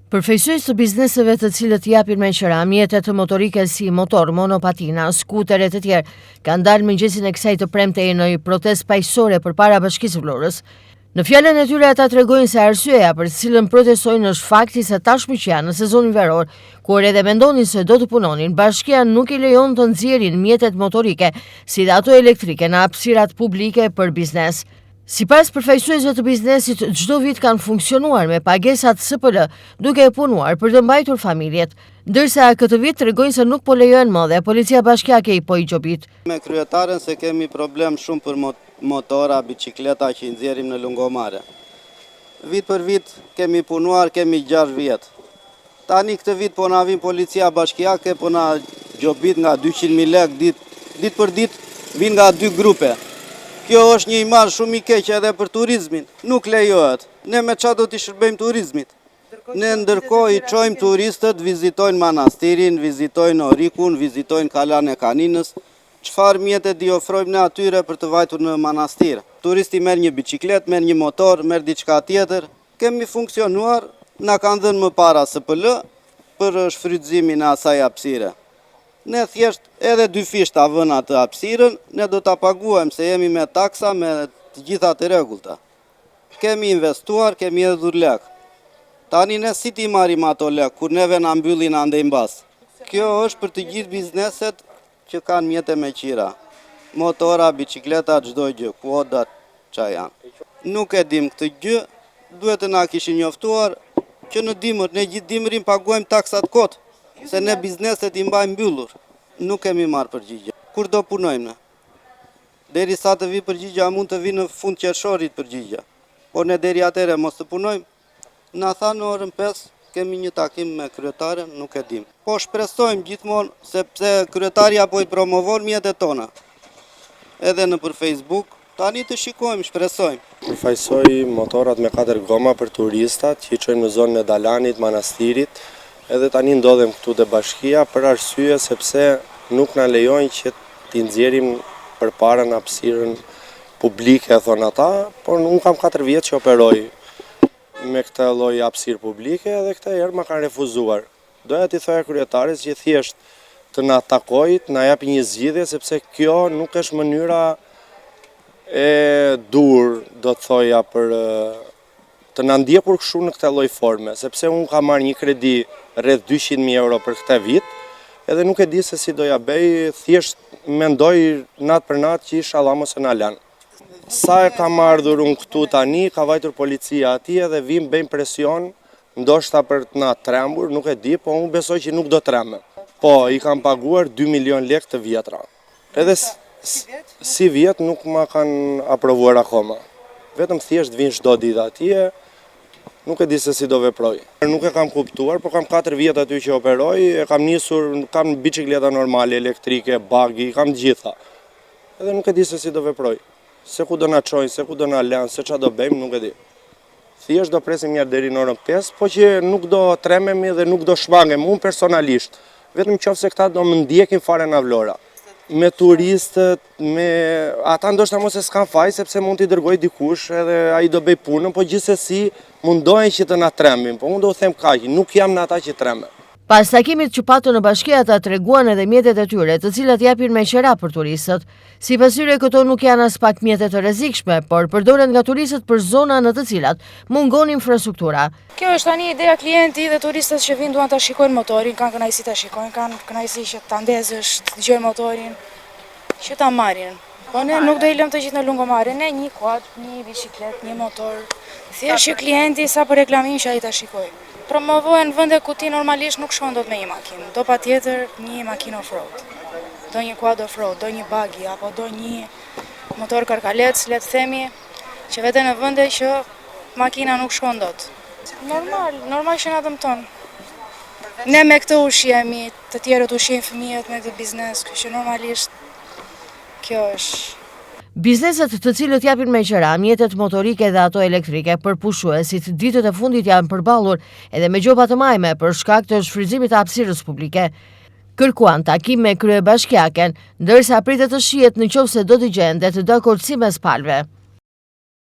Përfaqësues të bizneseve të cilët japin me qira mjetet motorike si motor, monopatina, skuter e të tjerë, kanë dalë mëngjesin e kësaj të premte në një protestë paqësore përpara Bashkisë Vlorës. Në fjalën e tyre ata tregojnë se arsyeja për të cilën protestojnë është fakti se tashmë që janë në sezonin veror, kur edhe mendonin se do të punonin, bashkia nuk i lejon të nxjerrin mjetet motorike, si dhe ato elektrike në hapësirat publike për biznes. Sipas përfaqësuesve të biznesit, çdo vit kanë funksionuar me pagesat SPL, duke punuar për të mbajtur familjet, ndërsa këtë vit tregojnë se nuk po lejohen më dhe policia bashkiake i po i gjobit. Me kryetaren se kemi problem shumë për motora, bicikleta që i nxjerrim në lungomare. Vit për vit kemi punuar, kemi 6 vjet. Tani këtë vit po na vin policia bashkiake, po na gjobit nga 200.000 lekë dit për dit, vin nga 2 grupe. Kjo është një imazh shumë i keq edhe për turizmin. Nuk lejohet. Ne me çfarë do t'i shërbejmë turizmit? Ne ndërkohë i çojmë turistët, vizitojnë manastirin, vizitojnë Orikun, vizitojnë Kalan e Kaninës. Çfarë mjetet i ofrojmë ne atyre për të vajtur në manastir? Turisti merr një biçikletë, merr një motor, merr diçka tjetër. Kemi funksionuar, na kanë dhënë më para SPL për shfrytëzimin e asaj hapësire. Ne thjesht edhe 2 fish ta vënë atë hapësirën, ne do ta paguajmë se jemi me taksa, me të gjitha të rregullta. Kemi investuar, kemi hedhur lek. Tani ne si ti marrim ato lek, kur neve na mbyllin andej mbas. Kjo është për të gjithë bizneset që kanë mjete me qira. Motora, bicikleta, çdo gjë, kuodat, çfarë janë. Nuk e dim këtë gjë, duhet të na kishin njoftuar që në dimër, ne gjithë dimrin paguajmë taksat kot. Se ne bizneset i mbajmë mbyllur, nuk kemi marrë përgjigje. Kur do punojmë ne? Derisa të vi përgjigja, mund të vi në fund qershorit përgjigja. Por ne deri atëre mos të punojmë, na tha në orën 5 kemi një takim me kryetaren, nuk e dim. Po shpresojmë gjithmonë sepse kryetaria po i promovon mjetet tona. Edhe në për Facebook, tani të shikojmë, shpresojmë. Përfaqësoj motorat me 4 goma për turistat që i çojnë në zonën e Dalanit, manastirit. Edhe tani ndodhem këtu te bashkia për arsye sepse nuk na lejojnë që t'i nxjerrim përpara në hapësirën publike, thon ata, por unë kam 4 vjet që operoj me këtë lloj hapësirë publike dhe këtë herë ma kanë refuzuar. Doja t'i thoja kryetares që thjesht të na takojë, të na japi një zgjidhje sepse kjo nuk është mënyra e dur, do të thoja, për të na ndjekur kështu në këtë lloj forme, sepse unë kam marrë një kredi rreth 200.000 euro për këtë vit, edhe nuk e di se si do ja bëj, thjesht mendoj natë për natë që inshallah mos e na lën. Sa e kam ardhur unë këtu tani, ka vajtur policia aty edhe vim bëjmë presion, ndoshta për të na trembur, nuk e di, po unë besoj që nuk do trembe. Po, i kam paguar 2 milion lekë të vjetra. Edhe si vjet nuk ma kanë aprovuar akoma. Vetëm thjesht vinë çdo ditë atje. Nuk e di se si do veproj. Nuk e kam kuptuar, po kam 4 vjet aty që operoj, e kam nisur, kam bicikleta normale, elektrike, bagi, kam gjitha. Edhe nuk e di se si do veproj. Se ku do na çojnë, se ku do na lënë, se çfarë do bëjmë, nuk e di. Thjesht do presim një deri në orën 5, po që nuk do trememi dhe nuk do shmangem, unë personalisht. Vetëm qofse këta do më ndjekin fare nga Vlora. Me turistët, ata ndoshta mos e s'kan faj, sepse mund t'i dërgoj dikush edhe ai do bëj punën, po gjithsesi mundohen që të na trembin, po unë do u them kaq, nuk jam në ata që tremben. Pas takimit që patën në bashki, ata treguan edhe mjetet e tyre, të cilat japin me qira për turistët. Sipas tyre këto nuk janë as pak mjete të rrezikshme, por përdoren nga turistët për zona në të cilat mungon infrastruktura. Kjo është tani ideja klienti dhe turistët që vinë duan ta shikojnë motorin, kanë kënaqësi ta shikojnë, kanë kënaqësi që ta ndezësh, të dëgjojnë motorin, që ta marrin. Po ne nuk do i lëm të gjithë në lungomare, ne një quad, një biciklet, një motor. Thjesht që klienti sa për reklamim që ai ta shikojë. Promovohen vende ku ti normalisht nuk shkon dot me një makinë, do patjetër një makinë off-road. Do një quad off-road, do një buggy apo do një motor karkalec, le të themi, që vete në vende që makina nuk shkon dot. Normal që na dëmton. Ne me këtë ushjemi, të tjerët ushjejnë fëmijët me këtë biznes, që normalisht kjo është. Bizneset të cilët japin me qira mjetet motorike dhe ato elektrike për pushuesit ditët e fundit janë përballur edhe me gjoba të majme për shkak të shfrytëzimit të hapësirës publike. Kërkuan takim me kryebashkiaken, ndërsa pritet të shihet nëse do të gjendet dakordsi mes palëve.